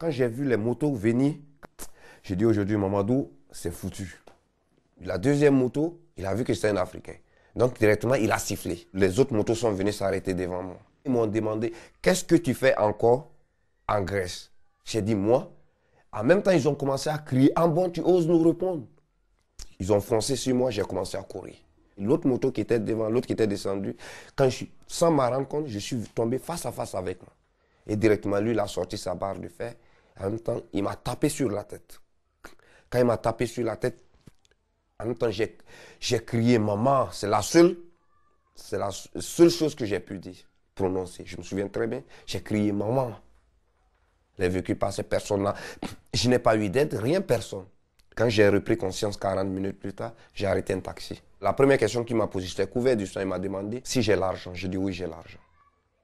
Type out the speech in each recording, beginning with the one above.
Quand j'ai vu les motos venir, j'ai dit aujourd'hui, Mamadou, c'est foutu. La deuxième moto, il a vu que c'était un Africain. Donc directement, il a sifflé. Les autres motos sont venues s'arrêter devant moi. Ils m'ont demandé, qu'est-ce que tu fais encore en Grèce? J'ai dit, moi. En même temps, ils ont commencé à crier, ah bon, tu oses nous répondre? Ils ont foncé sur moi, j'ai commencé à courir. L'autre moto qui était devant, l'autre qui était descendu, sans m'en rendre compte, je suis tombé face à face avec moi. Et directement, lui, il a sorti sa barre de fer. En même temps, il m'a tapé sur la tête. Quand il m'a tapé sur la tête, en même temps, j'ai crié maman. C'est la seule chose que j'ai pu dire, prononcer. Je me souviens très bien. J'ai crié maman. Les véhicules passaient, personne là. Je n'ai pas eu d'aide, rien, personne. Quand j'ai repris conscience 40 minutes plus tard, j'ai arrêté un taxi. La première question qu'il m'a posée, j'étais couvert du sang, il m'a demandé si j'ai l'argent. J'ai dit oui, j'ai l'argent.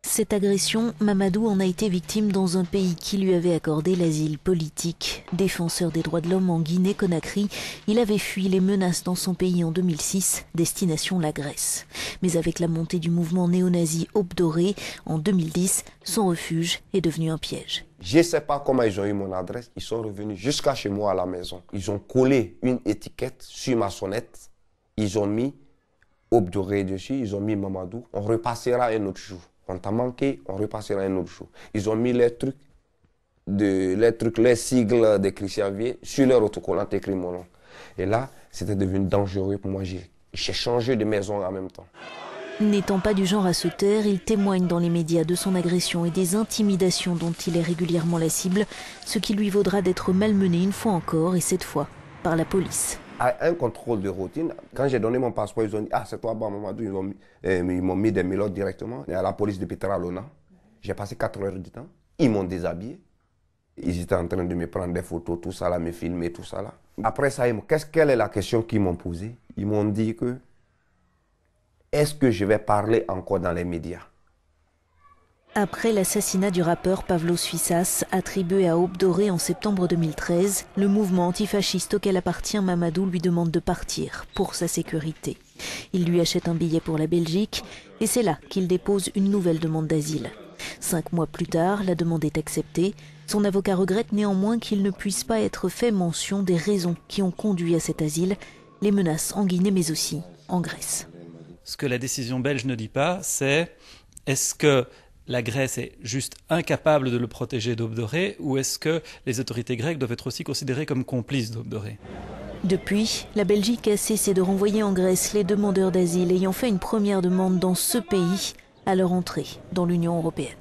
Cette agression, Mamadou en a été victime dans un pays qui lui avait accordé l'asile politique. Défenseur des droits de l'homme en Guinée-Conakry, il avait fui les menaces dans son pays en 2006, destination la Grèce. Mais avec la montée du mouvement néo-nazi Aube Dorée, en 2010, son refuge est devenu un piège. Je ne sais pas comment ils ont eu mon adresse, ils sont revenus jusqu'à chez moi à la maison. Ils ont collé une étiquette sur ma sonnette, ils ont mis Aube Dorée dessus, ils ont mis Mamadou, on repassera un autre jour. On t'a manqué, on repassera un autre jour. Ils ont mis les sigles de Christian Vier sur leur autocollant écrit mon nom. Et là, c'était devenu dangereux pour moi. J'ai changé de maison en même temps. N'étant pas du genre à se taire, il témoigne dans les médias de son agression et des intimidations dont il est régulièrement la cible, ce qui lui vaudra d'être malmené une fois encore, et cette fois par la police. À un contrôle de routine, quand j'ai donné mon passeport, ils ont dit « Ah, c'est toi, Mamadou ». Ils m'ont mis des mélodes directement. Et à la police de Petralona, j'ai passé 4 heures du temps. Ils m'ont déshabillé. Ils étaient en train de me prendre des photos, tout ça là, me filmer, tout ça là. Après ça, quelle est la question qu'ils m'ont posée? Ils m'ont dit que est-ce que je vais parler encore dans les médias? Après l'assassinat du rappeur Pavlos Fyssas, attribué à Aube Dorée en septembre 2013, le mouvement antifasciste auquel appartient Mamadou lui demande de partir pour sa sécurité. Il lui achète un billet pour la Belgique et c'est là qu'il dépose une nouvelle demande d'asile. 5 mois plus tard, la demande est acceptée. Son avocat regrette néanmoins qu'il ne puisse pas être fait mention des raisons qui ont conduit à cet asile, les menaces en Guinée mais aussi en Grèce. Ce que la décision belge ne dit pas, c'est est-ce que la Grèce est juste incapable de le protéger d'Aube Dorée ou est-ce que les autorités grecques doivent être aussi considérées comme complices d'Aube Dorée? Depuis, la Belgique a cessé de renvoyer en Grèce les demandeurs d'asile ayant fait une première demande dans ce pays à leur entrée dans l'Union européenne.